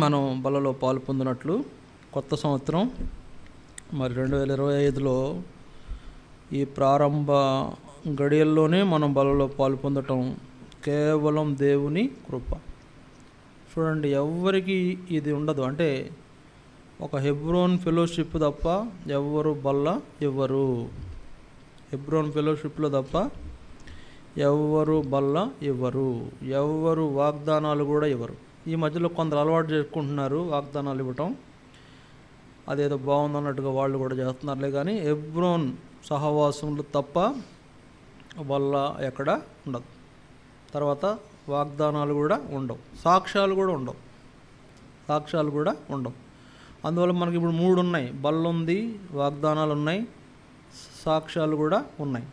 మనం బలలో పాలు పొందినట్లు కొత్త సంవత్సరం మరి 2025లో ఈ ప్రారంభ గడియల్లోనే మనం బలలో పాలు పొందటం కేవలం దేవుని కృప. చూడండి, ఎవ్వరికి ఇది ఉండదు. అంటే ఒక హెబ్రోన్ ఫెలోషిప్ తప్ప ఎవ్వరు బల్ల ఇవ్వరు. హెబ్రోన్ ఫెలోషిప్లో తప్ప ఎవ్వరు బల్ల ఇవ్వరు. ఎవ్వరు వాగ్దానాలు కూడా ఇవ్వరు. ఈ మధ్యలో కొందరు అలవాటు చేసుకుంటున్నారు వాగ్దానాలు ఇవ్వటం. అదేదో బాగుందన్నట్టుగా వాళ్ళు కూడా చేస్తున్నారులే. కానీ హెబ్రోన్ సహవాసములు తప్ప వల్ల ఎక్కడ ఉండదు. తర్వాత వాగ్దానాలు కూడా ఉండవు, సాక్ష్యాలు కూడా ఉండవు. అందువల్ల మనకి ఇప్పుడు 3 ఉన్నాయి. బల్ల ఉంది, వాగ్దానాలు ఉన్నాయి, సాక్ష్యాలు కూడా ఉన్నాయి.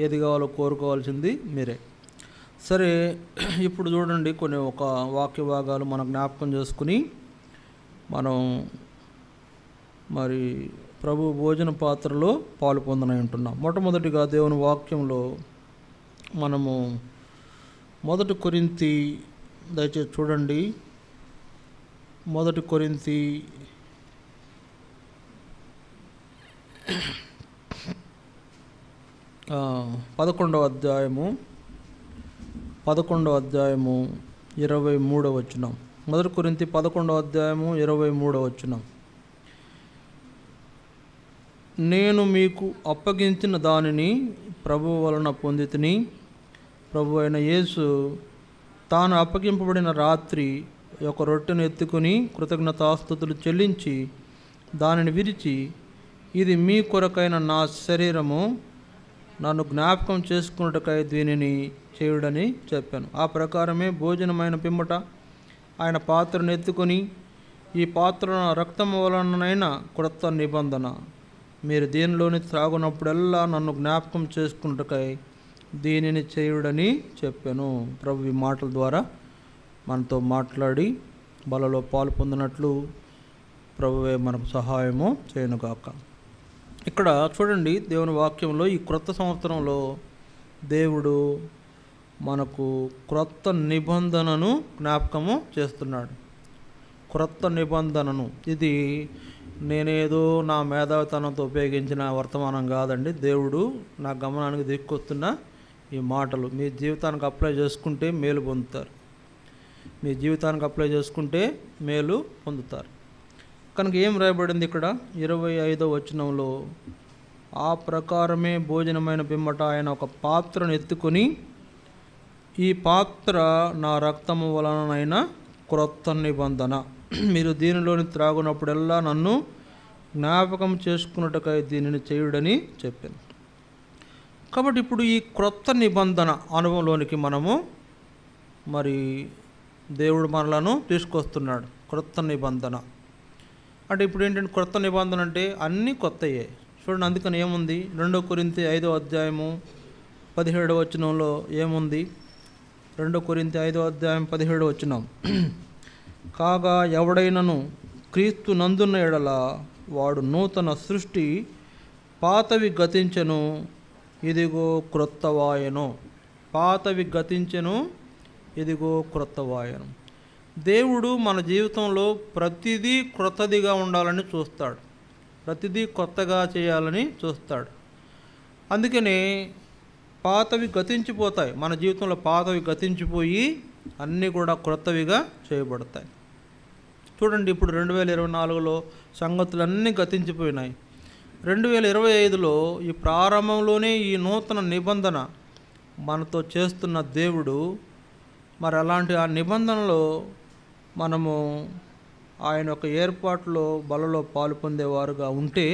ఏది కావాలో కోరుకోవాల్సింది మీరే. సరే, ఇప్పుడు చూడండి, ఒక వాక్య భాగాలు మనం జ్ఞాపకం చేసుకుని మనం మరి ప్రభు భోజన పాత్రలో పాలు పొందనై ఉంటున్నాం. మొట్టమొదటిగా దేవుని వాక్యంలో మనము 1 కొరింథీ, దయచేసి చూడండి, 1 కొరింథీ 11వ అధ్యాయము 23వ వచనం. 1 కొరింథీ 11వ అధ్యాయము 23వ వచనం. నేను మీకు అప్పగించిన దానిని ప్రభువు వలన పొందితిని. ప్రభు అయిన యేసు తాను అప్పగింపబడిన రాత్రి ఒక రొట్టెను ఎత్తుకుని కృతజ్ఞతాస్తుతులు చెల్లించి దానిని విరిచి, ఇది మీ కొరకైన నా శరీరము, నన్ను జ్ఞాపకం చేసుకున్నట్టుకై దీనిని చేయుడని చెప్పాను. ఆ ప్రకారమే భోజనమైన పిమ్మట ఆయన పాత్రను ఎత్తుకొని, ఈ పాత్ర నా రక్తము వలనైన క్రొత్త నిబంధన, మీరు దీనిలోని త్రాగునప్పుడల్లా నన్ను జ్ఞాపకం చేసుకున్నట్టుకై దీనిని చేయుడని చెప్పాను. ప్రభు ఈ మాటల ద్వారా మనతో మాట్లాడి బలలో పాలు పొందినట్లు ప్రభువే మనకు సహాయము చేయనుగాక. ఇక్కడ చూడండి, దేవుని వాక్యంలో ఈ క్రొత్త సంవత్సరంలో దేవుడు మనకు క్రొత్త నిబంధనను జ్ఞాపకము చేస్తున్నాడు. క్రొత్త నిబంధనను, ఇది నేనేదో నా మేధావితనంతో ఉపయోగించిన వర్తమానం కాదండి. దేవుడు నా గమనానికి దిక్కొస్తున్న ఈ మాటలు మీ జీవితానికి అప్లై చేసుకుంటే మేలు పొందుతారు. కనుక ఏం రాయబడింది ఇక్కడ 25వ వచనంలో, ఆ ప్రకారమే భోజనమైన పిమ్మట ఆయన ఒక పాత్రను ఎత్తుకొని, ఈ పాత్ర నా రక్తము వలనైన క్రొత్త నిబంధన, మీరు దీనిలోని త్రాగునప్పుడల్లా నన్ను జ్ఞాపకం చేసుకున్నట్టుకై దీనిని చేయుడని చెప్పాను. కాబట్టి ఇప్పుడు ఈ క్రొత్త నిబంధన అనుభవంలోనికి మనము మరి దేవుడు మనలను తీసుకొస్తున్నాడు. క్రొత్త నిబంధన అంటే ఇప్పుడు ఏంటంటే, క్రొత్త నిబంధన అంటే అన్నీ కొత్తయే. చూడండి, అందుకని ఏముంది, 2 కొరింథీ 5వ అధ్యాయము 17వ వచనంలో ఏముంది? 2 కొరింథీ 5వ అధ్యాయం 17వ వచనం. కాగా ఎవడైనను క్రీస్తు నందున్న ఎడల వాడు నూతన సృష్టి, పాతవి గతించెను, ఇదిగో క్రొత్తవాయను. ఇదిగో క్రొత్తవాయను. దేవుడు మన జీవితంలో ప్రతిదీ క్రొత్తదిగా ఉండాలని చూస్తాడు, ప్రతిదీ కొత్తగా చేయాలని చూస్తాడు. అందుకనే పాతవి గతించిపోతాయి. మన జీవితంలో పాతవి గతించిపోయి అన్నీ కూడా క్రొత్తవిగా చేయబడతాయి. చూడండి, ఇప్పుడు 2024లో సంగతులన్నీ గతించిపోయినాయి. 2025లో ఈ ప్రారంభంలోనే ఈ నూతన నిబంధన మనతో చేస్తున్న దేవుడు, మరి అలాంటి ఆ నిబంధనలో మనము ఆయన యొక్క ఏర్పాటులో బలలో పాలు పొందేవారుగా ఉంటే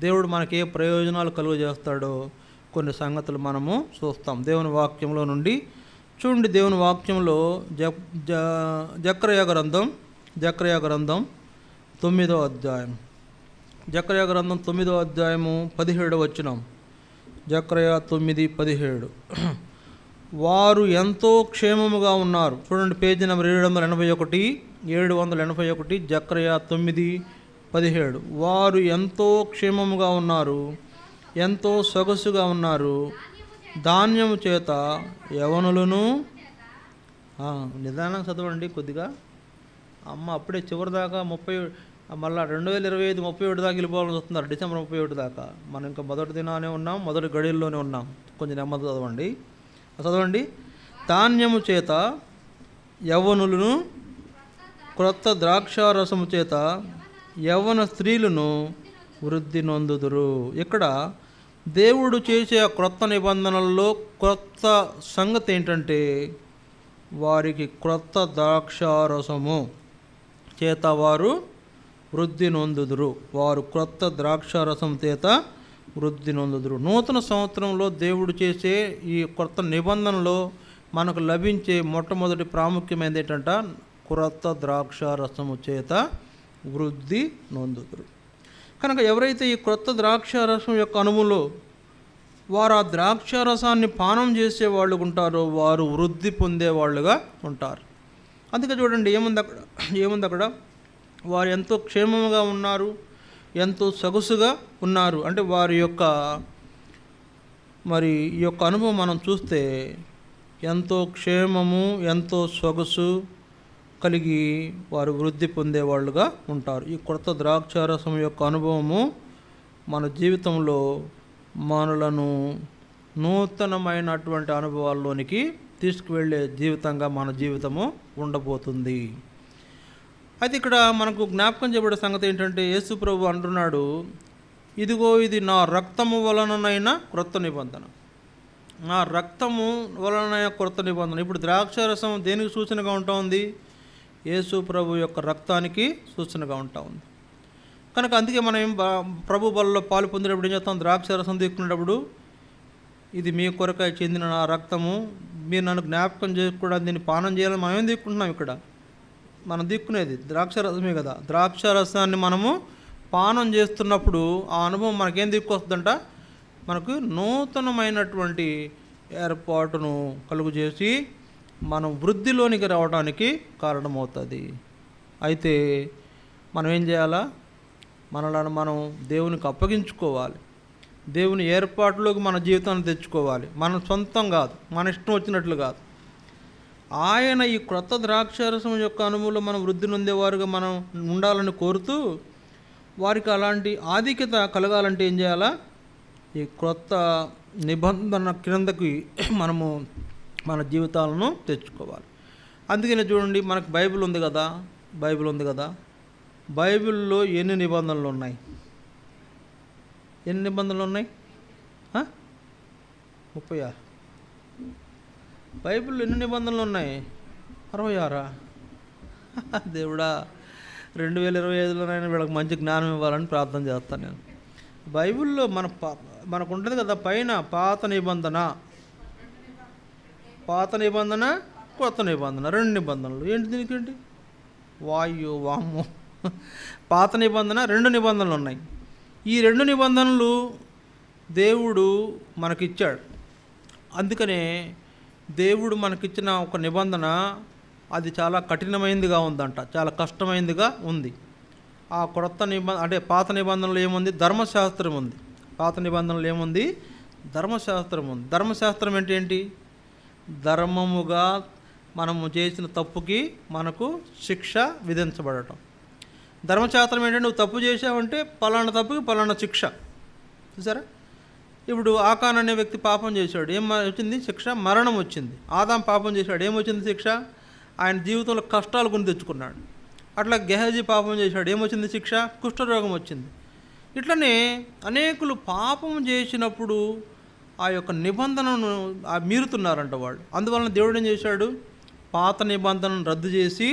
దేవుడు మనకి ఏ ప్రయోజనాలు కలుగజేస్తాడో కొన్ని సంగతులు మనము చూస్తాం దేవుని వాక్యంలో నుండి. చూడండి, దేవుని వాక్యంలో జకర్యా గ్రంథం 9వ అధ్యాయం, జకర్యా గ్రంథం 9వ అధ్యాయము 17వ వచనం. జకర్యా 9:17. వారు ఎంతో క్షేమముగా ఉన్నారు. చూడండి, పేజీ నెంబర్ 781, జకర్యా 9:17. వారు ఎంతో క్షేమముగా ఉన్నారు, ఎంతో సొగసుగా ఉన్నారు, ధాన్యము చేత యవనులను, నిదానంగా చదవండి కొద్దిగా, అమ్మ అప్పుడే చివరి దాకా 30 మళ్ళీ 2025 31 దాకా వెళ్ళిపోవాలని వస్తున్నారు, డిసెంబర్ 31 దాకా. మనం ఇంకా మొదటి దినానే ఉన్నాం, మొదటి గడియల్లోనే ఉన్నాం. కొంచెం నెమ్మది చదవండి. ధాన్యము చేత యవ్వనులను, క్రొత్త ద్రాక్షారసము చేత యవ్వన స్త్రీలను వృద్ధి నొందుదురు. ఇక్కడ దేవుడు చేసే ఆ క్రొత్త నిబంధనల్లో క్రొత్త సంగతి ఏంటంటే వారికి క్రొత్త ద్రాక్షారసము చేత వారు వృద్ధి నొందుదురు. వారు క్రొత్త ద్రాక్షారసం చేత వృద్ధి నొందుదురు. నూతన సంవత్సరంలో దేవుడు చేసే ఈ క్రొత్త నిబంధనలో మనకు లభించే మొట్టమొదటి ప్రాముఖ్యమైనది ఏంటంటే క్రొత్త ద్రాక్షారసము చేత వృద్ధి నొందుదురు. కనుక ఎవరైతే ఈ క్రొత్త ద్రాక్షారసం యొక్క అనుభవంలో వారు ఆ ద్రాక్షారసాన్ని పానం చేసేవాళ్ళు ఉంటారో వారు వృద్ధి పొందేవాళ్ళుగా ఉంటారు. అందుకే చూడండి ఏముంది అక్కడ వారు ఎంతో క్షేమంగా ఉన్నారు, ఎంతో సొగసుగా ఉన్నారు. అంటే వారి యొక్క ఈ యొక్క అనుభవం మనం చూస్తే ఎంతో క్షేమము, ఎంతో సొగసు కలిగి వారు వృద్ధి పొందేవాళ్ళుగా ఉంటారు. ఈ కొత్త ద్రాక్షారసం యొక్క అనుభవము మన జీవితంలో మనలను నూతనమైనటువంటి అనుభవాల్లోనికి తీసుకువెళ్ళే జీవితంగా మన జీవితము ఉండబోతుంది. అయితే ఇక్కడ మనకు జ్ఞాపకం చేయబడే సంగతి ఏంటంటే యేసు ప్రభు అంటున్నాడు, ఇదిగో ఇది నా రక్తము వలననైన క్రొత్త నిబంధన. నా రక్తము వలనైన క్రొత్త నిబంధన. ఇప్పుడు ద్రాక్షారసం దేనికి సూచనగా ఉంటా ఉంది? యేసు ప్రభు యొక్క రక్తానికి సూచనగా ఉంటా ఉంది. కనుక అందుకే మనం ప్రభు బలలో పాలు పొందేటప్పుడు ఏం చేస్తాం? ద్రాక్షారసం తీసుకునేటప్పుడు ఇది మీ కొరకై చెందిన నా రక్తము, మీరు నన్ను జ్ఞాపకం చేసుకోవడానికి దీన్ని పానం చేయాలని మనం ఏం తీసుకుంటున్నాం? ఇక్కడ మనం దిక్కునేది ద్రాక్షారసమే కదా. ద్రాక్షారసాన్ని మనము పానం చేస్తున్నప్పుడు ఆ అనుభవం మనకేం దిక్కొస్తుందంట? మనకు నూతనమైనటువంటి ఏర్పాటును కలుగు చేసి మనం వృద్ధిలోనికి రావడానికి కారణమవుతుంది. అయితే మనం ఏం చేయాలా? మనలను మనం దేవునికి అప్పగించుకోవాలి. దేవుని ఏర్పాటులోకి మన జీవితాన్ని తెచ్చుకోవాలి. మన సొంతం కాదు, మన ఇష్టం వచ్చినట్లు కాదు. ఆయన ఈ క్రొత్త ద్రాక్షారసం యొక్క అనుభవంలో మనం వృద్ధి నొందేవారుగా మనం ఉండాలని కోరుతూ వారికి అలాంటి ఆధిక్యత కలగాలంటే ఏం చేయాలా? ఈ క్రొత్త నిబంధన క్రిందకి మనము మన జీవితాలను తెచ్చుకోవాలి. అందుకనే చూడండి, మనకు బైబిల్ ఉంది కదా. బైబిల్లో ఎన్ని నిబంధనలు ఉన్నాయి? ఎన్ని నిబంధనలు ఉన్నాయి? 30. బైబిల్లో ఎన్ని నిబంధనలు ఉన్నాయి? 66. దేవుడా, 2025లోనైనా వీళ్ళకి మంచి జ్ఞానం ఇవ్వాలని ప్రార్థన చేస్తాను నేను. బైబిల్లో మనకు ఉంటుంది కదా పైన పాత నిబంధన, కొత్త నిబంధన, 2 నిబంధనలు. ఏంటి దీనికేంటి? వామ్మో, పాత నిబంధన, 2 నిబంధనలు ఉన్నాయి. ఈ 2 నిబంధనలు దేవుడు మనకిచ్చాడు. అందుకనే దేవుడు మనకిచ్చిన ఒక నిబంధన అది చాలా కఠినమైనదిగా ఉందంట, చాలా కష్టమైనదిగా ఉంది. ఆ క్రొత్త అంటే పాత నిబంధనలు ఏముంది? ధర్మశాస్త్రం ఉంది. పాత నిబంధనలు ఏముంది? ధర్మశాస్త్రం ఉంది. ధర్మశాస్త్రం ఏంటి? ధర్మముగా మనము చేసిన తప్పుకి మనకు శిక్ష విధించబడటం. ధర్మశాస్త్రం ఏంటంటే నువ్వు తప్పు చేసావంటే పలానా తప్పుకి పలానా శిక్ష. చూసారా? ఇప్పుడు ఆకాన్ అనే వ్యక్తి పాపం చేశాడు, ఏం వచ్చింది? శిక్ష, మరణం వచ్చింది. ఆదాం పాపం చేశాడు, ఏమొచ్చింది? శిక్ష, ఆయన జీవితంలో కష్టాలు కొని తెచ్చుకున్నాడు. అట్లా గెహజీ పాపం చేశాడు, ఏమొచ్చింది? శిక్ష, కుష్ఠరోగం వచ్చింది. ఇట్లనే అనేకులు పాపం చేసినప్పుడు ఆ యొక్క నిబంధనను మీరుతున్నారంట వాళ్ళు. అందువలన దేవుడు ఏం చేశాడు? పాత నిబంధనను రద్దు చేసి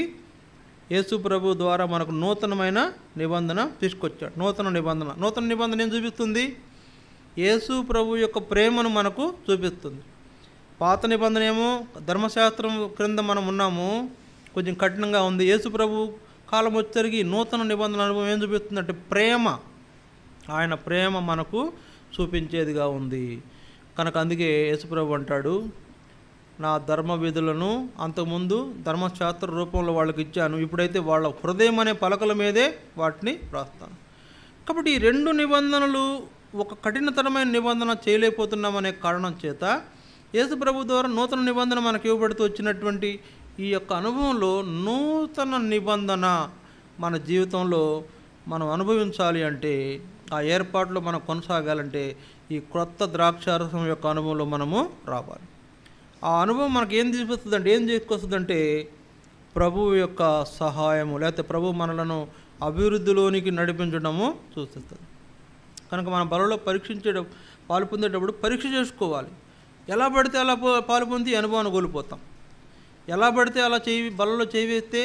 యేసు ప్రభు ద్వారా మనకు నూతనమైన నిబంధన తీసుకొచ్చాడు. నూతన నిబంధన ఏం చూపిస్తుంది? యేసు ప్రభు యొక్క ప్రేమను మనకు చూపిస్తుంది. పాత నిబంధన ఏమో ధర్మశాస్త్రం క్రింద మనం ఉన్నాము, కొంచెం కఠినంగా ఉంది. యేసు ప్రభు కాలం వచ్చరికి నూతన నిబంధన అనుభవం ఏం చూపిస్తుందంటే ప్రేమ. ఆయన ప్రేమ మనకు చూపించేదిగా ఉంది. కనుక అందుకే యేసు ప్రభు అంటాడు, నా ధర్మ విధులను అంతకుముందు ధర్మశాస్త్ర రూపంలో వాళ్ళకి ఇచ్చాను, ఇప్పుడైతే వాళ్ళ హృదయం అనే పలకల మీదే వాటిని రాస్తాను. కాబట్టి ఈ 2 నిబంధనలు ఒక కఠినతరమైన నిబంధన చేయలేకపోతున్నామనే కారణం చేత యేసు ప్రభు ద్వారా నూతన నిబంధన మనకు ఇవ్వబడుతూ వచ్చినటువంటి ఈ యొక్క అనుభవంలో నూతన నిబంధన మన జీవితంలో మనం అనుభవించాలి అంటే, ఆ ఏర్పాట్లో మనం కొనసాగాలంటే ఈ క్రొత్త ద్రాక్షారసం యొక్క అనుభవంలో మనము రావాలి. ఆ అనుభవం మనకి ఏం తీసుకొస్తుందంటే, ఏం తీసుకొస్తుందంటే ప్రభువు యొక్క సహాయము, లేకపోతే ప్రభు మనలను అభివృద్ధిలోనికి నడిపించడము చూస్తుంది. కనుక మన బలలో పాలు పొందేటప్పుడు పరీక్ష చేసుకోవాలి. ఎలా పడితే అలా పాలు పొంది అనుభవాన్ని కోల్పోతాం. ఎలా పడితే అలా బలలో వేస్తే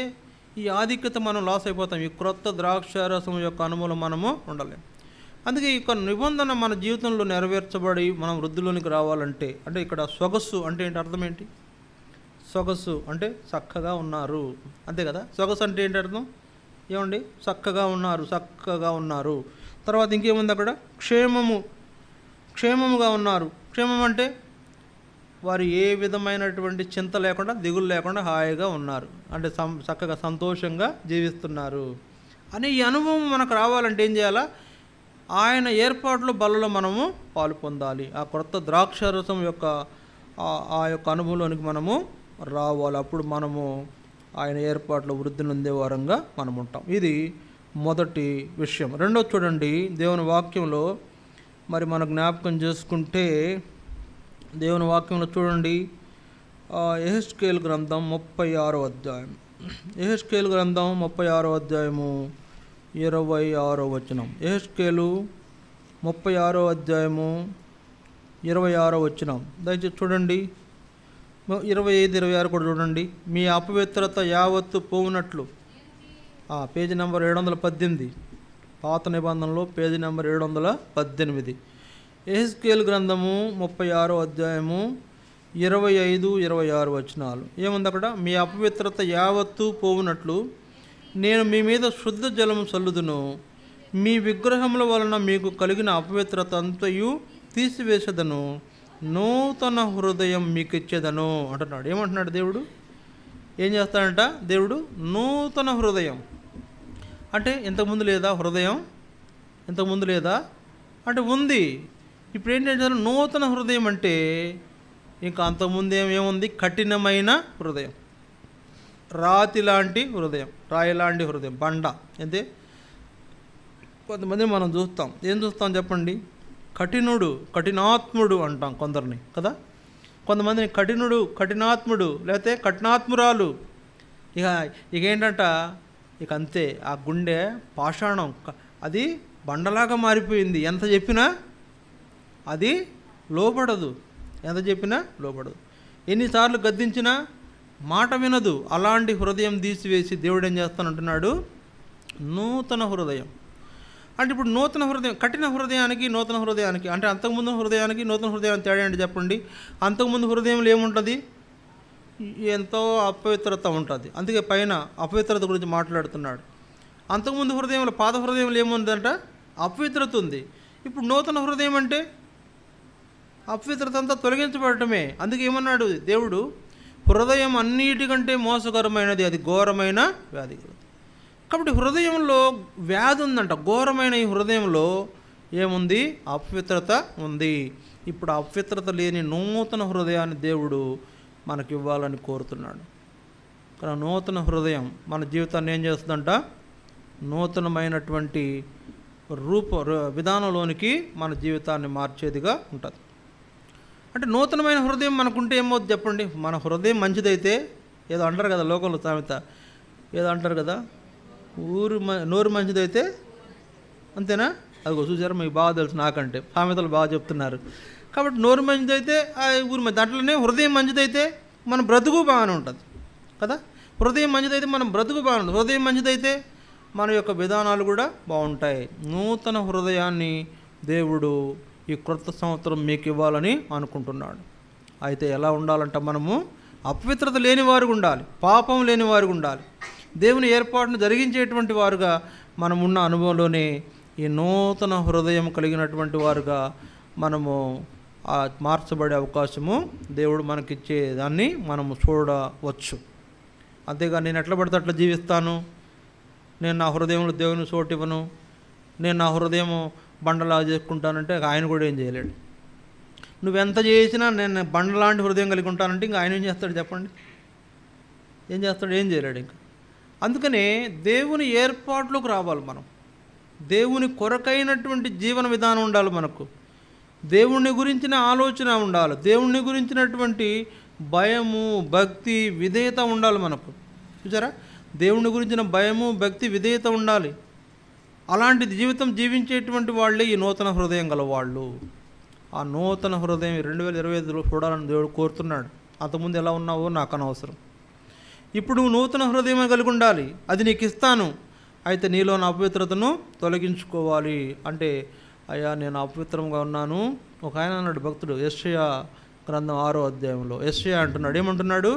ఈ ఆధిక్యత మనం లాస్ అయిపోతాం. ఈ క్రొత్త ద్రాక్షారసం యొక్క అనుభవం మనము ఉండలేం. అందుకే ఈ నిబంధన మన జీవితంలో నెరవేర్చబడి మనం వృద్ధిలోనికి రావాలంటే, అంటే ఇక్కడ సొగసు అంటే ఏంటి, అర్థం ఏంటి? సొగసు అంటే చక్కగా ఉన్నారు, అంతే కదా. సొగసు అంటే ఏంటి అర్థం? ఏమండి? చక్కగా ఉన్నారు. తర్వాత ఇంకేముంది అక్కడ? క్షేమముగా ఉన్నారు. క్షేమం అంటే వారు ఏ విధమైనటువంటి చింత లేకుండా, దిగులు లేకుండా హాయిగా ఉన్నారు, అంటే చక్కగా సంతోషంగా జీవిస్తున్నారు అని ఈ అనుభవం మనకు రావాలంటే ఏం చేయాలా? ఆయన ఏర్పాట్లు బలలో మనము పాలు పొందాలి. ఆ కొత్త ద్రాక్షారసం యొక్క ఆ యొక్క అనుభవంలోనికి మనము రావాలి. అప్పుడు మనము ఆయన ఏర్పాట్లో వృద్ధి నొందే వారంగా మనం ఉంటాం. ఇది మొదటి విషయం. రెండోది చూడండి, దేవుని వాక్యంలో మరి మన జ్ఞాపకం చేసుకుంటే, దేవుని వాక్యంలో చూడండి, యెహెజ్కేలు గ్రంథం 36వ అధ్యాయం. యెహెజ్కేలు గ్రంథం 36వ అధ్యాయము 26వ వచనం. యెహెజ్కేలు 36వ అధ్యాయము 26వ వచనం. దయచేసి చూడండి, 25, 26 కూడా చూడండి. మీ అపవిత్రత యావత్తు పోవునట్లు, పేజీ నెంబర్ 718, పాత నిబంధనలో పేజీ నెంబర్ 718. యెహెజ్కేలు గ్రంథము 36వ అధ్యాయము 25, 26 వచనాలు. ఏముంది అక్కడ? మీ అపవిత్రత యావత్తు పోవునట్లు నేను మీ మీద శుద్ధ జలము చల్లుదును, మీ విగ్రహముల వలన మీకు కలిగిన అపవిత్రత అంతయు తీసివేసేదను, నూతన హృదయం మీకు ఇచ్చేదను అంటున్నాడు. ఏమంటున్నాడు దేవుడు? ఏం చేస్తాడంట దేవుడు? నూతన హృదయం అంటే ఇంతకుముందు లేదా హృదయం? ఇంతకుముందు లేదా అంటే ఉంది. ఇప్పుడు ఏంటంటే నూతన హృదయం అంటే ఇంకా అంతకుముందు ఏముంది? కఠినమైన హృదయం, రాతి లాంటి హృదయం, రాయి లాంటి హృదయం, బండ. అంతే. కొంతమంది మనం చూస్తాం, ఏం చూస్తాం చెప్పండి? కఠినాత్ముడు అంటాం కొందరిని కదా. కొంతమందిని కఠినాత్ముడు లేకపోతే కఠినాత్మురాలు. ఇక ఏంటంట, ఇక అంతే, ఆ గుండె పాషాణం, అది బండలాగా మారిపోయింది. ఎంత చెప్పినా అది లోబడదు, ఎన్నిసార్లు గద్దించినా మాట వినదు. అలాంటి హృదయం తీసివేసి దేవుడు ఏం చేస్తానంటున్నాడు? నూతన హృదయం. అంటే ఇప్పుడు నూతన హృదయం, కఠిన హృదయానికి నూతన హృదయానికి, అంటే అంతకుముందు హృదయానికి నూతన హృదయానికి తేడా ఏంటి చెప్పండి? అంతకుముందు హృదయంలో ఏముంటుంది? ఎంతో అపవిత్రత ఉంటుంది. అందుకే పైన అపవిత్రత గురించి మాట్లాడుతున్నాడు. అంతకుముందు హృదయంలో, పాత హృదయంలో ఏముందంట? అపవిత్రత ఉంది. ఇప్పుడు నూతన హృదయం అంటే అపవిత్రత అంతా తొలగించబడటమే. అందుకే ఏమన్నాడు దేవుడు? హృదయం అన్నిటికంటే మోసకరమైనది, అది ఘోరమైన వ్యాధి. కాబట్టి హృదయంలో వ్యాధి ఉందంట, ఘోరమైన ఈ హృదయంలో ఏముంది? అపవిత్రత ఉంది. ఇప్పుడు అపవిత్రత లేని నూతన హృదయాన్ని దేవుడు మనకి ఇవ్వాలని కోరుతున్నాడు. కానీ నూతన హృదయం మన జీవితాన్ని ఏం చేస్తుందంట? నూతనమైనటువంటి విధానంలోనికి మన జీవితాన్ని మార్చేదిగా ఉంటుంది. అంటే నూతనమైన హృదయం మనకుంటే ఏమవుతుంది చెప్పండి? మన హృదయం మంచిదైతే, ఏదో అంటారు కదా లోకంలో సామెత, ఏదో అంటారు కదా, నోరు మంచిదైతే, అంతేనా? అదిగో చూసారా, మీకు బాగా తెలుసు నాకంటే, సామెతలు బాగా చెప్తున్నారు. కాబట్టి నోరు మంచిదైతే ఊరు మంచి, దాంట్లోనే హృదయం మంచిదైతే మన బ్రతుకు బాగానే ఉంటుంది కదా. హృదయం మంచిదైతే మనం బ్రతుకు బాగానే ఉంటుంది. హృదయం మంచిదైతే మన యొక్క విధానాలు కూడా బాగుంటాయి. నూతన హృదయాన్ని దేవుడు ఈ క్రొత్త సంవత్సరం మీకు ఇవ్వాలని అనుకుంటున్నాడు. అయితే ఎలా ఉండాలంట? మనము అపవిత్రత లేని వారుగా ఉండాలి, పాపం లేని వారుగా ఉండాలి, దేవుని ఏర్పాటును జరిగించేటువంటి వారుగా మనం ఉన్న అనుభవంలోనే ఈ నూతన హృదయం కలిగినటువంటి వారుగా మనము మార్చబడే అవకాశము దేవుడు మనకిచ్చే దాన్ని మనము చూడవచ్చు. అంతేగా నేను ఎట్లా పడితే అట్లా జీవిస్తాను, నేను నా హృదయంలో దేవుని చోటివ్వను, నేను నా హృదయం బండలా చేసుకుంటానంటే ఆయన కూడా ఏం చేయలేడు. నువ్వెంత చేసినా నేను బండలాంటి హృదయం కలిగి ఉంటానంటే ఇంకా ఆయన ఏం చేస్తాడు చెప్పండి? ఏం చేస్తాడు? ఏం చేయలేడు ఇంకా. అందుకనే దేవుని ఏర్పాట్లోకి రావాలి మనం. దేవుని కొరకైనటువంటి జీవన విధానం ఉండాలి మనకు. దేవుణ్ణి గురించిన ఆలోచన ఉండాలి. దేవుణ్ణి గురించినటువంటి భయము, భక్తి, విధేయత ఉండాలి మనకు. చూసారా? దేవుని గురించిన భయము, భక్తి, విధేయత ఉండాలి. అలాంటి జీవితం జీవించేటువంటి వాళ్ళే ఈ నూతన హృదయం గల వాళ్ళు. ఆ నూతన హృదయం 2025లో చూడాలని దేవుడు కోరుతున్నాడు. అంతకుముందు ఎలా ఉన్నావో నాకు అనవసరం. ఇప్పుడు నువ్వు నూతన హృదయం కలిగి ఉండాలి. అది నీకు ఇస్తాను. అయితే నీలోని అపవిత్రతను తొలగించుకోవాలి. అంటే అయ్యా నేను అపవిత్రంగా ఉన్నాను. ఒక ఆయన అన్నాడు భక్తుడు, యెషయా గ్రంథం 6వ అధ్యాయంలో. యెషయా అంటున్నాడు, ఏమంటున్నాడు?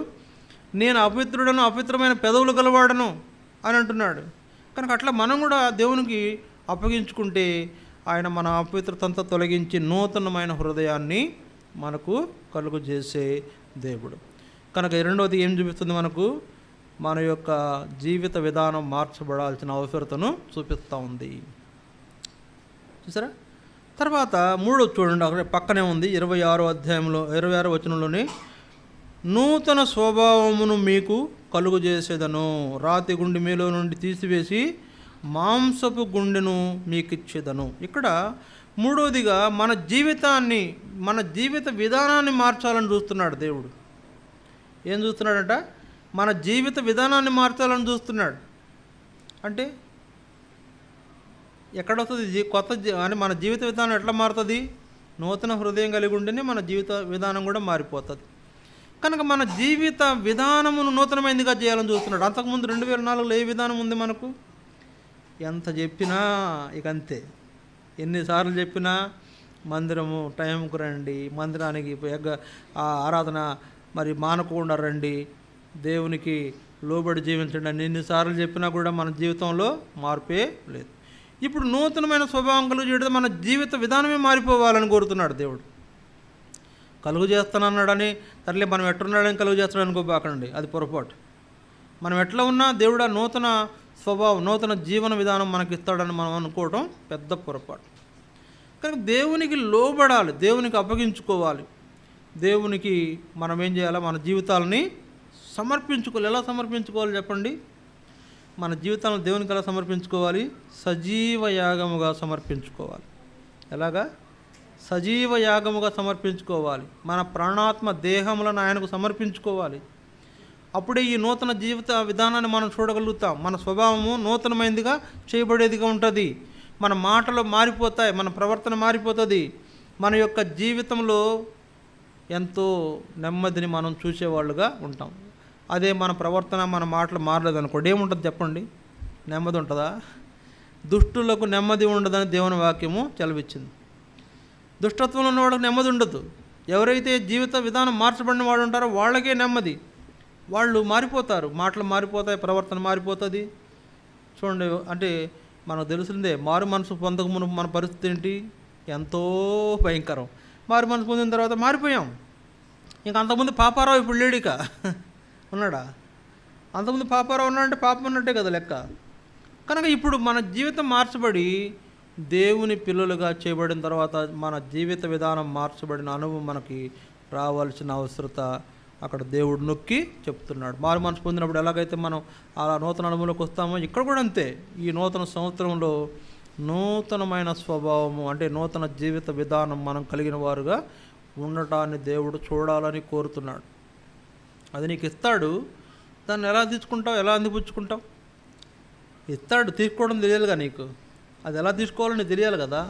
నేను అపవిత్రుడను, అపవిత్రమైన పెదవులు గలవాడను అని అంటున్నాడు. కనుక అట్లా మనం కూడా దేవునికి అప్పగించుకుంటే ఆయన మన అపవిత్రతంతా తొలగించి నూతనమైన హృదయాన్ని మనకు కలుగు చేసే దేవుడు. కనుక రెండవది ఏం చూపిస్తుంది మనకు? మన యొక్క జీవిత విధానం మార్చబడాల్సిన అవసరతను చూపిస్తూ ఉంది. చూసారా? తర్వాత మూడోది చూడండి, అక్కడ పక్కనే ఉంది 26వ అధ్యాయంలో 26వ వచనంలోనే, నూతన స్వభావమును మీకు కలుగు చేసేదను, రాతి గుండె మీలో నుండి తీసివేసి మాంసపు గుండెను మీకు ఇచ్చేదను. ఇక్కడ మూడవదిగా మన జీవితాన్ని, మన జీవిత విధానాన్ని మార్చాలని చూస్తున్నాడు దేవుడు. ఏం చూస్తున్నాడంట? మన జీవిత విధానాన్ని మార్చాలని చూస్తున్నాడు. అంటే ఎక్కడొస్తుంది కొత్త అని మన జీవిత విధానం ఎట్లా మారుతుంది? నూతన హృదయం కలిగి ఉంటేనే మన జీవిత విధానం కూడా మారిపోతుంది. కనుక మన జీవిత విధానమును నూతనమైనదిగా చేయాలని చూస్తున్నాడు. అంతకుముందు 2004లో ఏ విధానం ఉంది మనకు? ఎంత చెప్పినా ఇక అంతే. ఎన్నిసార్లు చెప్పినా మందిరము టైంకు రండి, మందిరానికి ఆరాధన మరి మానకుండా రండి, దేవునికి లోబడి జీవించండి అని ఎన్నిసార్లు చెప్పినా కూడా మన జీవితంలో మార్పే లేదు. ఇప్పుడు నూతనమైన స్వభావం కలుగు చేయడం మన జీవిత విధానమే మారిపోవాలని కోరుతున్నాడు దేవుడు. కలుగు చేస్తానన్నాడని సర్లే మనం ఎట్టున్నాడని కలుగు చేస్తాడు అనుకోబాకండి, అది పొరపాటు. మనం ఎట్లా ఉన్నా దేవుడు ఆ నూతన స్వభావం, నూతన జీవన విధానం మనకి ఇస్తాడని మనం అనుకోవడం పెద్ద పొరపాటు. కానీ దేవునికి లోబడాలి, దేవునికి అప్పగించుకోవాలి. దేవునికి మనం ఏం చేయాలి? మన జీవితాలని సమర్పించుకోవాలి. ఎలా సమర్పించుకోవాలి చెప్పండి? మన జీవితాలను దేవునికి ఎలా సమర్పించుకోవాలి? సజీవ యాగముగా సమర్పించుకోవాలి. ఎలాగా? సజీవ యాగముగా సమర్పించుకోవాలి. మన ప్రాణాత్మ దేహములను ఆయనకు సమర్పించుకోవాలి. అప్పుడే ఈ నూతన జీవిత విధానాన్ని మనం చూడగలుగుతాం. మన స్వభావము నూతనమైనదిగా చేయబడేదిగా ఉంటుంది. మన మాటలు మారిపోతాయి, మన ప్రవర్తన మారిపోతుంది. మన యొక్క జీవితంలో ఎంతో నెమ్మదిని మనం చూసేవాళ్ళుగా ఉంటాం. అదే మన ప్రవర్తన, మన మాటలు మారలేదనుకోండి, ఏముంటుంది చెప్పండి? నెమ్మది ఉంటుందా? దుష్టులకు నెమ్మది ఉండదని దేవుని వాక్యము సెలవిచ్చింది. దుష్టత్వంలో ఉన్నవాళ్ళకి నెమ్మది ఉండదు. ఎవరైతే జీవిత విధానం మార్చబడిన వాడు ఉంటారో వాళ్ళకే నెమ్మది. వాళ్ళు మారిపోతారు, మాటలు మారిపోతాయి, ప్రవర్తన మారిపోతుంది. చూడండి, అంటే మనకు తెలిసిందే, మారు మనసు పొందక మునుపు మన పరిస్థితి ఏంటి? ఎంతో భయంకరం. మారు మనసు పొందిన తర్వాత మారిపోయాం. ఇంకా అంతకుముందు పాపారావు ఇప్పుడు లేడిక ఉన్నాడా? అంతకుముందు పాపారావు ఉన్నాడంటే పాపం ఉన్నట్టే కదా లెక్క. కనుక ఇప్పుడు మన జీవితం మార్చబడి దేవుని పిల్లలుగా చేయబడిన తర్వాత మన జీవిత విధానం మార్చబడిన అనుభవం మనకి రావాల్సిన అవసరత అక్కడ దేవుడు నొక్కి చెప్తున్నాడు. మారు మనసు పొందినప్పుడు ఎలాగైతే మనం అలా నూతన అనుభవంలోకి వస్తామో ఇక్కడ కూడా అంతే. ఈ నూతన సంవత్సరంలో నూతనమైన స్వభావము అంటే నూతన జీవిత విధానం మనం కలిగిన వారుగా ఉండటాన్ని దేవుడు చూడాలని కోరుతున్నాడు. అది నీకు ఇస్తాడు. దాన్ని ఎలా తీసుకుంటావు, ఎలా అందిపుచ్చుకుంటావు? ఇస్తాడు, తీసుకోవడం తెలియాలిగా నీకు. అది ఎలా తీసుకోవాలని తెలియాలి కదా.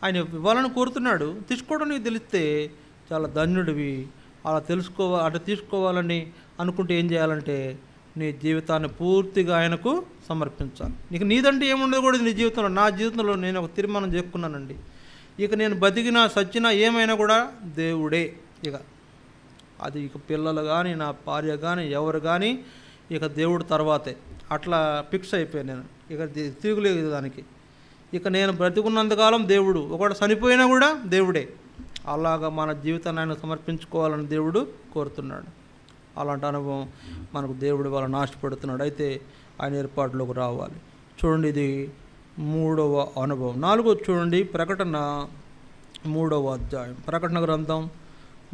ఆయన ఇవ్వాలని కోరుతున్నాడు, తీసుకోవడం నీకు తెలిస్తే చాలా ధన్యుడివి. అలా అటు తీసుకోవాలని అనుకుంటే ఏం చేయాలంటే నీ జీవితాన్ని పూర్తిగా ఆయనకు సమర్పించాలి. నీకు నీదంటే ఏముండదు కూడా నీ జీవితంలో. నా జీవితంలో నేను ఒక తీర్మానం చేసుకున్నానండి, ఇక నేను బతికినా సచ్చినా ఏమైనా కూడా దేవుడే. ఇక అది ఇక పిల్లలు కానీ నా భార్య కానీ ఎవరు కానీ ఇక దేవుడు తర్వాతే. అట్లా ఫిక్స్ అయిపోయాను నేను. ఇక తిరుగులేదు దానికి. ఇక నేను బ్రతికున్నంతకాలం దేవుడు, ఒకటి చనిపోయినా కూడా దేవుడే. అలాగా మన జీవితాన్ని ఆయన సమర్పించుకోవాలని దేవుడు కోరుతున్నాడు. అలాంటి అనుభవం మనకు దేవుడు వాళ్ళని ఆశపడుతున్నాడు. అయితే ఆయన ఏర్పాటులోకి రావాలి. చూడండి, ఇది 3వ అనుభవం. 4వది చూడండి, ప్రకటన 3వ అధ్యాయం. ప్రకటన గ్రంథం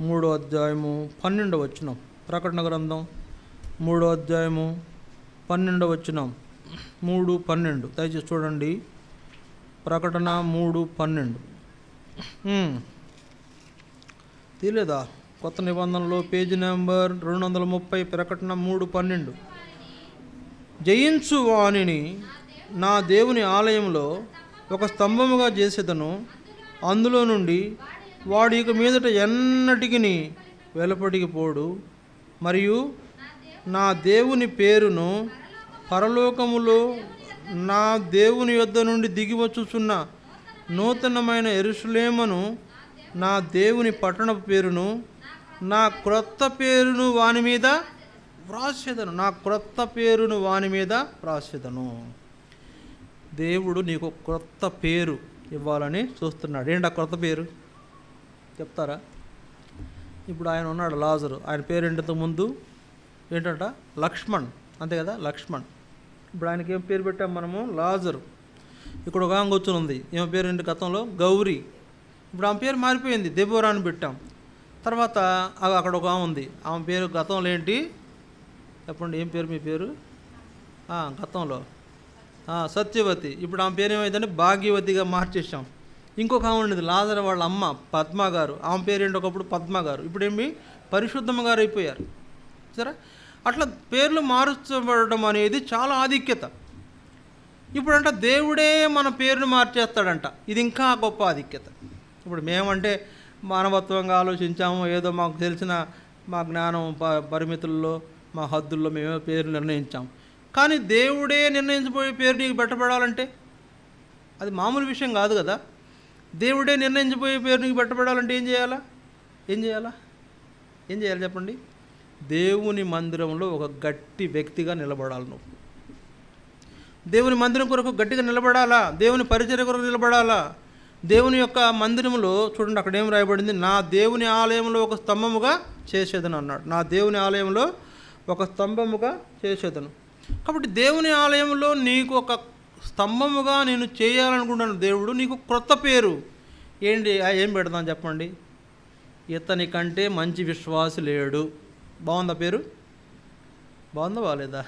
3వ అధ్యాయము 12వ వచనం. ప్రకటన గ్రంథం 3వ అధ్యాయము 12వ వచనం. 3:12 దయచేసి చూడండి. ప్రకటన 3:12. తీలేదా? కొత్త నిబంధనలో పేజీ నెంబర్ 230, ప్రకటన 3:12. జయించు వానిని నా దేవుని ఆలయంలో ఒక స్తంభముగా చేసేదను, అందులో నుండి వాడు ఇక మీదట ఎన్నటికి వెలుపటికి పోడు, మరియు నా దేవుని పేరును పరలోకములో నా దేవుని యొద్ద నుండి దిగివచ్చుచున్న నూతనమైన యెరూషలేమును, నా దేవుని పట్టణపు పేరును, నా క్రొత్త పేరును వాని మీద వ్రాసేదను. నా క్రొత్త పేరును వాని మీద వ్రాసేదను. దేవుడు నీకు క్రొత్త పేరు ఇవ్వాలని చూస్తున్నాడు. ఏంటి ఆ క్రొత్త పేరు చెప్తారా? ఇప్పుడు ఆయన ఉన్నాడు లాజరు. ఆయన పేరు ఏంటంత ముందు ఏంటంట? లక్ష్మణ్, అంతే కదా, లక్ష్మణ్. ఇప్పుడు ఆయనకి ఏం పేరు పెట్టాం మనము? లాజరు. ఇక్కడ ఒక ఆమె కూర్చుని ఉంది. ఏమో పేరు ఏంటి గతంలో? గౌరీ. ఇప్పుడు ఆమె పేరు మారిపోయింది, దెబోరా అని పెట్టాం. తర్వాత అక్కడ ఒక ఆమె ఉంది. ఆమె పేరు గతంలో ఏంటి చెప్పండి? ఏం పేరు మీ పేరు? గతంలో సత్యవతి. ఇప్పుడు ఆమె పేరు ఏమైందంటే భాగ్యవతిగా మార్చేసాం. ఇంకొక ఆమె ఉండేది లాజరు వాళ్ళ అమ్మ పద్మ గారు. ఆమె పేరు ఏంటి? ఒకప్పుడు పద్మ గారు, ఇప్పుడు ఏమి పరిశుద్ధమ్మ గారు అయిపోయారు. సరే, అట్లా పేర్లు మార్చబడడం అనేది చాలా ఆధిక్యత. ఇప్పుడంట దేవుడే మన పేరును మార్చేస్తాడంట. ఇది ఇంకా గొప్ప ఆధిక్యత. ఇప్పుడు మేమంటే మానవత్వంగా ఆలోచించాము, ఏదో మాకు తెలిసిన మా జ్ఞానం పరిమితుల్లో, మా హద్దుల్లో మేమే పేరు నిర్ణయించాం. కానీ దేవుడే నిర్ణయించబోయే పేరు నీకు పెట్టబడాలంటే అది మామూలు విషయం కాదు కదా. దేవుడే నిర్ణయించబోయే పేరు నీకు పెట్టబడాలంటే ఏం చేయాలి చెప్పండి? దేవుని మందిరంలో ఒక గట్టి వ్యక్తిగా నిలబడాలి. నువ్వు దేవుని మందిరం కొరకు గట్టిగా నిలబడాలా, దేవుని పరిచర్య కొరకు నిలబడాలా. దేవుని యొక్క మందిరంలో చూడండి, అక్కడ ఏం రాయబడింది? నా దేవుని ఆలయంలో ఒక స్తంభముగా చేసేదను అన్నాడు. నా దేవుని ఆలయంలో ఒక స్తంభముగా చేసేదను. కాబట్టి దేవుని ఆలయంలో నీకు ఒక స్తంభముగా నేను చేయాలనుకుంటున్నాను. దేవుడు నీకు క్రొత్త పేరు ఏంటి? ఏం పెడదాం చెప్పండి? ఇతని కంటే మంచి విశ్వాసి లేడు. బాగుందా పేరు? బాగుందా బాగలేదా?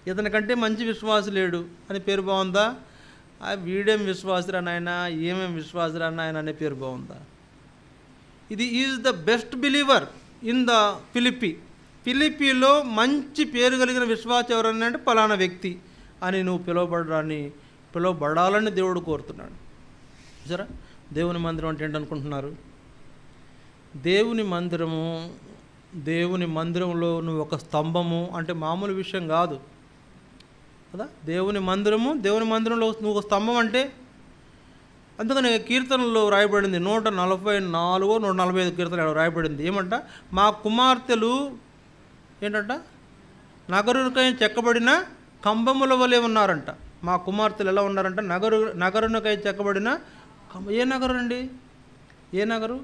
ఇతని కంటే మంచి విశ్వాసి లేడు అని పేరు బాగుందా? వీడేం విశ్వాసరా నాయన, ఏమేం విశ్వాసరా నాయన అనే పేరు బాగుందా? ఇది is the best believer in the ఫిలిప్పీలో మంచి పేరు కలిగిన విశ్వాసం ఎవరన్నా అంటే పలానా వ్యక్తి అని నువ్వు పిలువబడాలని దేవుడు కోరుతున్నాడు. సరే, దేవుని మందిరం అంటే ఏంటనుకుంటున్నారు? దేవుని మందిరంలో నువ్వు ఒక స్తంభము అంటే మామూలు విషయం కాదు కదా. దేవుని మందిరంలో నువ్వు ఒక స్తంభం అంటే, అందుకని కీర్తనలో రాయబడింది 144, 145 కీర్తనలు రాయబడింది. ఏమంట? మా కుమార్తెలు ఏంటంట? నగరునికై చెక్కబడిన కంబముల వలె ఉన్నారంట. మా కుమార్తెలు ఎలా ఉన్నారంట? నగరునికై చెక్కబడిన ఏ నగరు అండి? ఏ నగరు?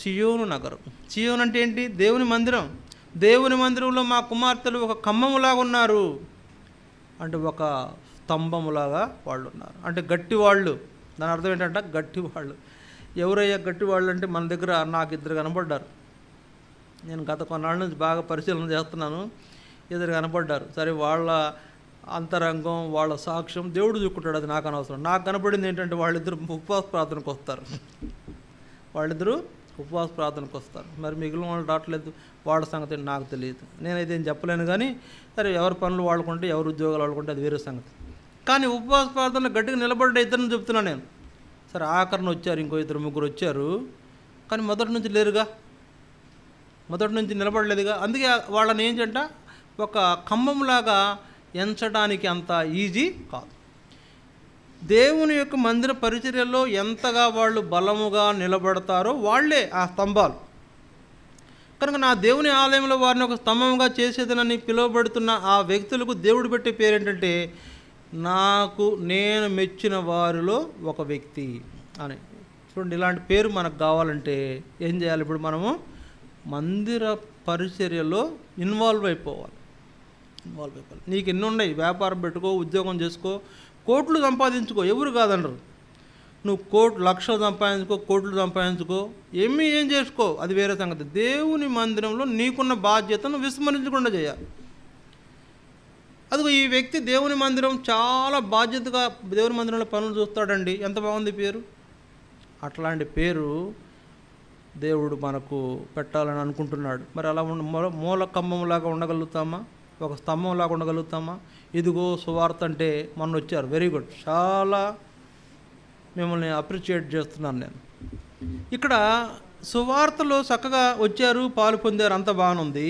సియోను నగరం. సియోను అంటే ఏంటి? దేవుని మందిరం. దేవుని మందిరంలో మా కుమార్తెలు ఒక కంబములాగా ఉన్నారు అంటే, ఒక స్తంభములాగా వాళ్ళు ఉన్నారు అంటే గట్టివాళ్ళు. దాని అర్థం ఏంటంటే గట్టివాళ్ళు. ఎవరయ్యా గట్టివాళ్ళు అంటే, మన దగ్గర నాకు ఇద్దరు కనపడ్డారు. నేను గత కొన్నాళ్ళ నుంచి బాగా పరిశీలన చేస్తున్నాను. ఇద్దరు కనపడ్డారు. సరే, వాళ్ళ అంతరంగం, వాళ్ళ సాక్ష్యం దేవుడు చూసుకుంటాడు, అది నాకు అనవసరం. నాకు కనపడింది ఏంటంటే వాళ్ళిద్దరు ఉపవాస ప్రార్థనకు వస్తారు. మరి మిగిలిన వాళ్ళు రావట్లేదు, వాళ్ళ సంగతి నాకు తెలియదు. నేనైతే ఏం చెప్పలేను. కానీ సరే, ఎవరి పనులు వాళ్ళకుంటే, ఎవరి ఉద్యోగాలు వాళ్ళకుంటే అది వేరే సంగతి. కానీ ఉపవాస ప్రార్థనలో గట్టిగా నిలబడ్డ ఇద్దరిని చెప్తున్నాను నేను. సరే, ఆఖరిని వచ్చారు, ఇంకో 2-3 వచ్చారు. కానీ మొదటి నుంచి లేరుగా, మొదటి నుంచి నిలబడలేదుగా. అందుకే వాళ్ళని ఏంటంట ఒక కంబంలాగా ఎంచడానికి అంత ఈజీ కాదు. దేవుని యొక్క మందిర పరిచర్యలో ఎంతగా వాళ్ళు బలముగా నిలబడతారో వాళ్ళే ఆ స్తంభాలు. కనుక నా దేవుని ఆలయంలో వారిని ఒక స్తంభంగా చేసేదనని పిలువబడుతున్న ఆ వ్యక్తులకు దేవుడు పెట్టే పేరు ఏంటంటే, నేను మెచ్చిన వారిలో ఒక వ్యక్తి అని. చూడండి, ఇలాంటి పేరు మనకు కావాలంటే ఏం చేయాలి? ఇప్పుడు మనము మందిర పరిచర్యలో ఇన్వాల్వ్ అయిపోవాలి. నీకు ఎన్ని ఉన్నాయి, వ్యాపారం పెట్టుకో, ఉద్యోగం చేసుకో, కోట్లు సంపాదించుకో, ఎవరు కాదనరు. నువ్వు లక్షలు సంపాదించుకో, కోట్లు సంపాదించుకో, ఏం చేసుకో, అది వేరే సంగతి. దేవుని మందిరంలో నీకున్న బాధ్యతను విస్మరించకుండా చేయాలి. అదిగో ఈ వ్యక్తి దేవుని మందిరం చాలా బాధ్యతగా దేవుని మందిరంలో పనులు చూస్తాడండి. ఎంత బాగుంది పేరు. అట్లాంటి పేరు దేవుడు మనకు పెట్టాలని అనుకుంటున్నాడు. మరి అలా మూల కంబంలాగా ఉండగలుగుతామా? ఒక స్తంభంలాగా ఉండగలుగుతామా? ఇదిగో సువార్త అంటే మొన్న వచ్చారు, వెరీ గుడ్, చాలా మిమ్మల్ని అప్రిషియేట్ చేస్తున్నాను నేను. ఇక్కడ సువార్తలో చక్కగా వచ్చారు, పాలు పొందారు, అంత బాగుంది.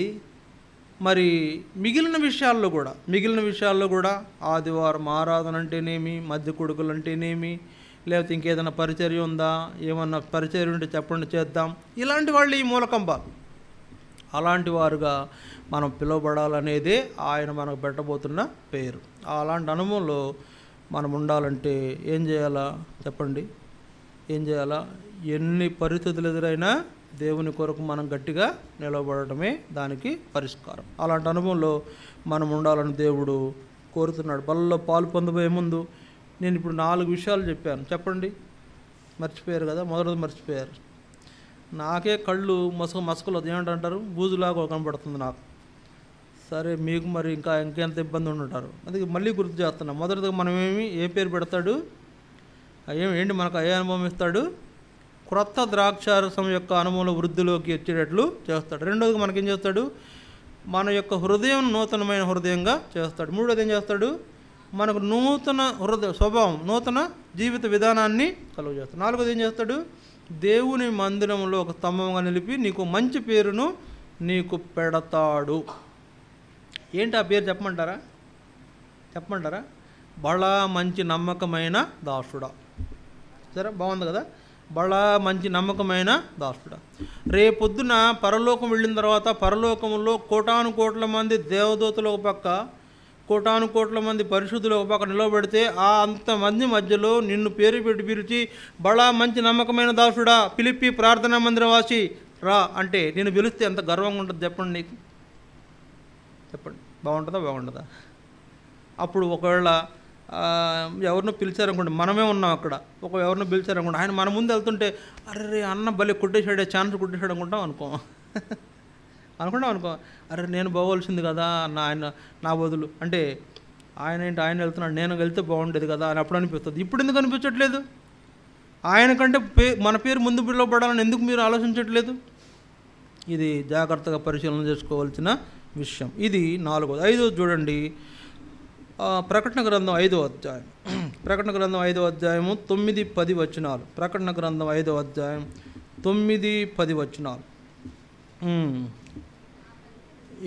మరి మిగిలిన విషయాల్లో కూడా ఆదివారం ఆరాధన అంటేనేమి, మధ్య కొడుకులు అంటేనేమి, లేకపోతే ఇంకేదైనా పరిచర్య ఉందా, ఏమన్నా పరిచర్య ఉంటే చెప్పండి చేద్దాం, ఇలాంటి వాళ్ళు ఈ మూలకంబాలు. అలాంటి వారుగా మనం పిలువబడాలనేదే ఆయన మనకు పెట్టబోతున్న పేరు. అలాంటి అనుభవంలో మనం ఉండాలంటే ఏం చేయాలా చెప్పండి? ఏం చేయాలా? ఎన్ని పరిస్థితులు ఎదురైనా దేవుని కొరకు మనం గట్టిగా నిలబడటమే దానికి పరిష్కారం. అలాంటి అనుభవంలో మనం ఉండాలని దేవుడు కోరుతున్నాడు. బలలో పాలు పొందబోయే ముందు నేను ఇప్పుడు 4 విషయాలు చెప్పాను. చెప్పండి, మర్చిపోయారు కదా? మొదటిది మర్చిపోయారు. నాకే కళ్ళు మసకలు ఏమంటారు, బూజులాగా కనబడుతుంది నాకు. సరే, మీకు మరి ఇంకెంత ఇబ్బంది ఉంటారు, అది మళ్ళీ గుర్తు చేస్తున్నా. మొదటిగా మనం ఏ పేరు పెడతాడు, ఏంటి మనకు ఏ అనుభవం ఇస్తాడు? క్రొత్త ద్రాక్షారసం యొక్క అనుభవంలో వృద్ధిలోకి వచ్చేటట్లు చేస్తాడు. రెండోదిగా మనకేం చేస్తాడు? మన యొక్క హృదయం నూతనమైన హృదయంగా చేస్తాడు. మూడోది ఏం చేస్తాడు? మనకు నూతన హృదయ స్వభావం, నూతన జీవిత విధానాన్ని కలుగు చేస్తాడు. నాలుగోది ఏం చేస్తాడు? దేవుని మందిరంలో ఒక స్తంభంగా నిలిపి నీకు మంచి పేరును నీకు పెడతాడు. ఏంటి ఆ పేరు చెప్పమంటారా? బలా మంచి నమ్మకమైన దాసుడా. సరే, బాగుంది కదా? బలా మంచి నమ్మకమైన దాసుడా. రేపొద్దున పరలోకం వెళ్ళిన తర్వాత పరలోకంలో కోటాను కోట్ల మంది దేవదూతలు ఒక పక్క, కోటాను కోట్ల మంది పరిశుద్ధులు ఒక పక్క నిలబెడితే ఆ అంతమంది మధ్యలో నిన్ను పేరు పెట్టి పిలిచి బలా మంచి నమ్మకమైన దాసుడా, పిలిపి ప్రార్థనా మందిరవాసి రా అంటే నేను పిలిస్తే ఎంత గర్వంగా ఉంటుంది చెప్పండి నీకు? చెప్పండి, బాగుంటుందా? అప్పుడు ఒకవేళ ఎవరినో పిలిచారనుకోండి, మనమే ఉన్నాం అక్కడ, ఎవరినో పిలిచారనుకోండి, ఆయన మన ముందు వెళ్తుంటే అరే అన్న భలే కొట్టేశాడే, ఛాన్స్ కొట్టేశాడు అనుకుంటాం అనుకో. అరే నేను పోవాల్సింది కదా ఆయన నా బదులు, అంటే ఆయన వెళ్తున్నాడు, నేను వెళ్తే బాగుండేది కదా అని అప్పుడు అనిపిస్తుంది. ఇప్పుడు ఎందుకు అనిపించట్లేదు? ఆయన కంటే మన పేరు ముందు పిలువబడాలని ఎందుకు మీరు ఆలోచించట్లేదు? ఇది జాగ్రత్తగా పరిశీలన చేసుకోవాల్సిన విషయం. ఇది 4వ. 5వ చూడండి, ప్రకటన గ్రంథం 5వ అధ్యాయం. ప్రకటన గ్రంథం 5వ అధ్యాయము 9-10 వచనాలు. ప్రకటన గ్రంథం 5వ అధ్యాయం 9-10 వచనాలు.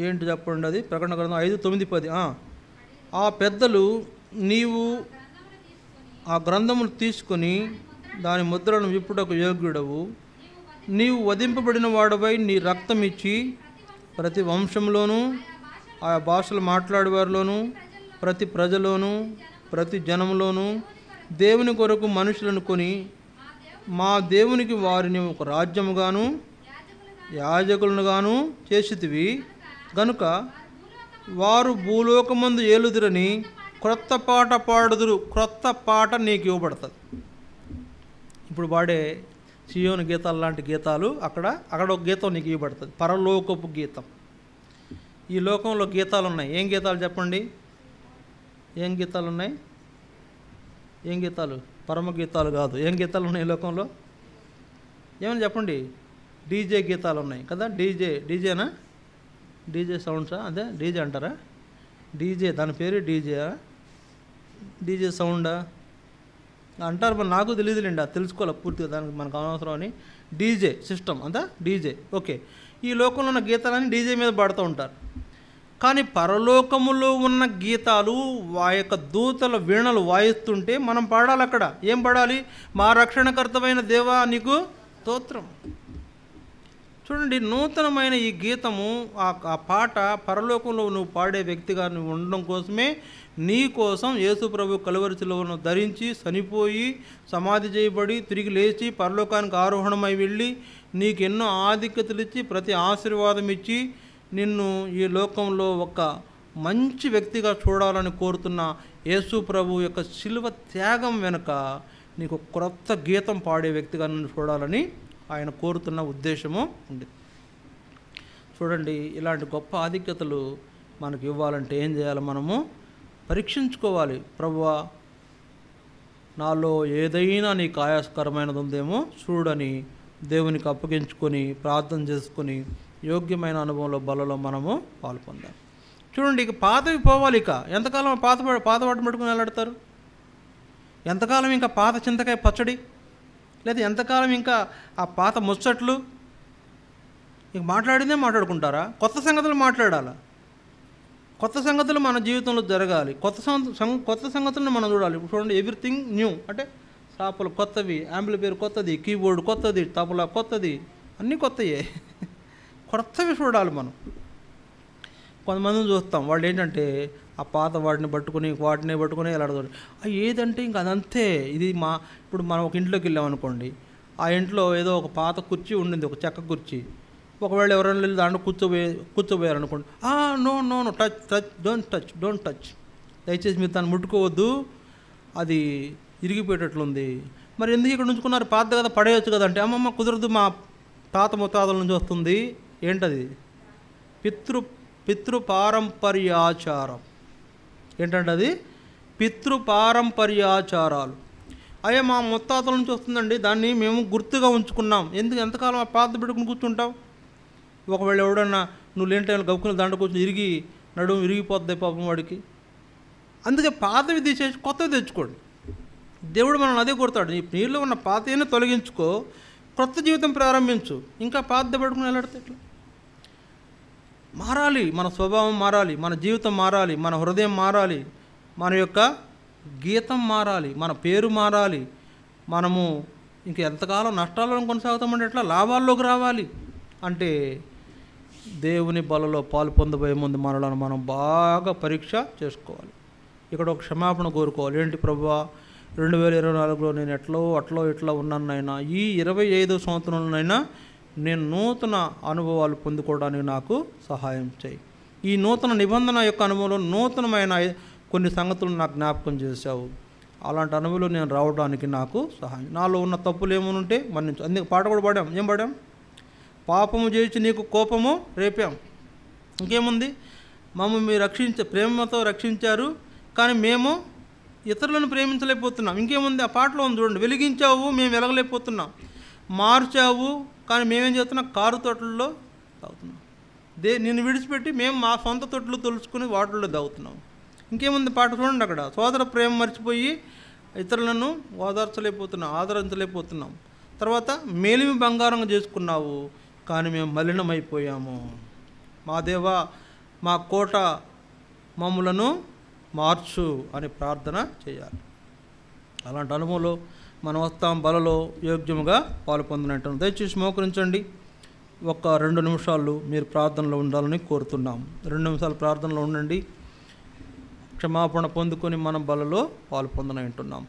ఏంటి చెప్పండి అది? ప్రకటన గ్రంథం 5:9-10. ఆ పెద్దలు నీవు ఆ గ్రంథమును తీసుకొని దాని ముద్రను విప్పుటకు యోగ్యుడవు, నీవు వధింపబడిన వాడవై నీ రక్తం ఇచ్చి ప్రతి వంశంలోనూ, ఆ భాషలు మాట్లాడేవారిలోనూ, ప్రతి ప్రజలోనూ, ప్రతి జనంలోనూ దేవుని కొరకు మనుషులను కొని మా దేవునికి వారిని ఒక రాజ్యముగాను యాజకులను గాను చేసితివి గనుక వారు భూలోకమందు ఏలుదురని క్రొత్త పాట పాడుదురు. క్రొత్త పాట నీకు ఇవ్వబడుతుంది. ఇప్పుడు పాడే సియోను గీతాలు లాంటి గీతాలు అక్కడ ఒక గీతం నీకు ఇవ్వబడుతుంది, పరలోకపు గీతం. ఈ లోకంలో గీతాలు ఉన్నాయి. ఏం గీతాలు చెప్పండి? ఏం గీతాలు ఉన్నాయి? ఏం గీతాలు? పరమ గీతాలు కాదు. ఏం గీతాలు ఉన్నాయి ఈ లోకంలో? ఏమని చెప్పండి? డీజే గీతాలు ఉన్నాయి కదా. డీజేనా? డీజే సౌండ్సా? అదే డీజే అంటారా? డీజే, దాని పేరు డీజే సౌండా అంటారు. మరి నాకు తెలియదులేండి, అది తెలుసుకోవాలి పూర్తిగా, దానికి మనకు అనవసరం అని. డీజే సిస్టమ్ అంతా డీజే. ఓకే, ఈ లోకంలో ఉన్న గీతాలని డీజే మీద పాడుతూ ఉంటారు. కానీ పరలోకములో ఉన్న గీతాలు ఆ యొక్క దూతల వీణలు వాయిస్తుంటే మనం పాడాలి. అక్కడ ఏం పాడాలి? మా రక్షణకర్తమైన దేవా నీకు స్తోత్రం. చూడండి, నూతనమైన ఈ గీతము, ఆ పాట పరలోకంలో నువ్వు పాడే వ్యక్తిగా నువ్వు ఉండడం కోసమే, నీ కోసం యేసు ప్రభు కలువరి శిలువను ధరించి చనిపోయి సమాధి చేయబడి తిరిగి లేచి పరలోకానికి ఆరోహణమై వెళ్ళి నీకు ఎన్నో ఆధిక్యతలు ఇచ్చి ప్రతి ఆశీర్వాదం ఇచ్చి నిన్ను ఈ లోకంలో ఒక మంచి వ్యక్తిగా చూడాలని కోరుతున్న యేసు ప్రభు యొక్క శిలువ త్యాగం వెనుక నీకు క్రొత్త గీతం పాడే వ్యక్తిగా నన్ను చూడాలని ఆయన కోరుతున్న ఉద్దేశము ఉంది. చూడండి, ఇలాంటి గొప్ప ఆధిక్యతలు మనకు ఇవ్వాలంటే ఏం చేయాలి? మనము పరీక్షించుకోవాలి. ప్రభువా, నాలో ఏదైనా నీకు ఆయాసకరమైనది ఉందేమో చూడని దేవునికి అప్పగించుకొని ప్రార్థన చేసుకొని యోగ్యమైన అనుభవంలో బలలో మనము పాల్పొందాం. చూడండి, ఇక పాతవి పోవాలి. ఇక ఎంతకాలం పాత వాటిని పెట్టుకుని వెళ్ళాడతారు? ఎంతకాలం ఇంకా పాత చింతకాయ పచ్చడి, లేదా ఎంతకాలం ఇంకా ఆ పాత ముచ్చట్లు? ఇక మాట్లాడిందే మాట్లాడుకుంటారా? కొత్త సంగతులు మాట్లాడాలా? కొత్త సంగతులు మన జీవితంలో జరగాలి. కొత్త సంగతులను మనం చూడాలి. ఇప్పుడు చూడండి, ఎవ్రీథింగ్ న్యూ అంటే చేపలు కొత్తవి, యాంప్లిఫైయర్ కొత్తది, కీబోర్డ్ కొత్తది, తబలా కొత్తది, అన్నీ కొత్తయే. కొత్తవి చూడాలి మనం. కొంతమందిని చూస్తాం, వాళ్ళు ఏంటంటే ఆ పాత వాటిని పట్టుకుని వెళ్ళాడుతారు. ఏదంటే ఇంకా అదంతే. ఇది ఇప్పుడు మనం ఒక ఇంట్లోకి వెళ్ళామనుకోండి, ఆ ఇంట్లో ఏదో ఒక పాత కుర్చీ ఉండింది, ఒక చెక్క కుర్చీ. ఒకవేళ ఎవరైనా వెళ్ళి దాంట్లో కూర్చోబోయారనుకోండి, నో డోంట్ టచ్, దయచేసి మీరు దాన్ని ముట్టుకోవద్దు, అది ఇరిగిపోయేటట్లుంది. మరి ఎందుకు ఇక్కడ ఉంచుకున్నారు? పాత కదా, పడేయచ్చు కదా అంటే, అమ్మమ్మ కుదరదు, మా తాత ముత్తాతల నుంచి వస్తుంది. ఏంటది? పితృపారంపర్యాచారం. ఏంటంటే అది పితృపారంపర్యాచారాలు. అయ్యా, మా ముత్తాతల నుంచి వస్తుందండి, దాన్ని మేము గుర్తుగా ఉంచుకున్నాం. ఎంతకాలం ఆ పాత పెట్టుకుని కూర్చుంటాం? ఒకవేళ ఎవడన్నా నువ్వు లేని టైంలో గవ్వుకుని దాంట్లో కూర్చొని నడుము విరిగిపోద్ది పాపం వాడికి. అందుకే పాతవి తీసేసి కొత్తవి తెచ్చుకోండి. దేవుడు మనల్ని అదే కోరుతాడు. నీ నీళ్ళు ఉన్న పాతని తొలగించుకో, కొత్త జీవితం ప్రారంభించు. ఇంకా పాత పెట్టుకుని వెళ్ళాడితే ఎట్లా? మారాలి, మన స్వభావం మారాలి, మన జీవితం మారాలి, మన హృదయం మారాలి, మన యొక్క గీతం మారాలి, మన పేరు మారాలి. మనము ఇంక ఎంతకాలం నష్టాలను కొనసాగుతామంటే ఎట్లా? లాభాల్లోకి రావాలి అంటే దేవుని బలలో పాలు పొందబోయే ముందు మనలను మనం బాగా పరీక్ష చేసుకోవాలి. ఇక్కడ ఒక క్షమాపణ కోరుకోవాలి. ఏంటి ప్రభువా, 2024లో నేను అట్లో ఉన్నానైనా, ఈ 25వ సంవత్సరంలోనైనా నేను నూతన అనుభవాలు పొందుకోవడానికి నాకు సహాయం చేయి. ఈ నూతన నిబంధన యొక్క అనుభవంలో నూతనమైన కొన్ని సంగతులు నాకు జ్ఞాపకం చేశావు. అలాంటి అనుభవంలో నేను రావడానికి నాకు సహాయం. నాలో ఉన్న తప్పులు ఏమైనా ఉంటే మన్నించు. అందుకే పాట కూడా పాడాం. ఏం పాడాం? పాపము చేసి నీకు కోపము రేపాం. ఇంకేముంది? మమ్మల్ని మీరు ప్రేమతో రక్షించారు, కానీ మేము ఇతరులను ప్రేమించలేకపోతున్నాం. ఇంకేముంది? ఆ పాటలో ఉంది చూడండి. వెలిగించావు, మేము వెలగలేకపోతున్నాం. మార్చావు, కానీ మేమేం చేస్తున్నాం? కారు తొట్టుల్లో తాగుతున్నాం. నిన్ను విడిచిపెట్టి మేము మా సొంత తొట్లు తొలుచుకుని వాటిల్లో తాగుతున్నాం. ఇంకేముంది? పాట చూడండి. అక్కడ సోదర ప్రేమ మర్చిపోయి ఇతరులను ఆదరించలేకపోతున్నాం. తర్వాత మేలిమి బంగారంగా చేసుకున్నావు, కానీ మేము మలినమైపోయాము. మా దేవా, మా కోట, మమ్ములను మార్చు అని ప్రార్థన చేయాలి. అలాంటి అనుభవంలో మనం వస్తాం, బలలో యోగ్యముగా పాల్పొందినట్టు. దయచేసి మోకరించండి. 2 నిమిషాలు మీరు ప్రార్థనలో ఉండాలని కోరుతున్నాం. 2 నిమిషాలు ప్రార్థనలో ఉండండి. క్షమాపణ పొందుకొని మనం బలలో పాల్పొందనంటున్నాం.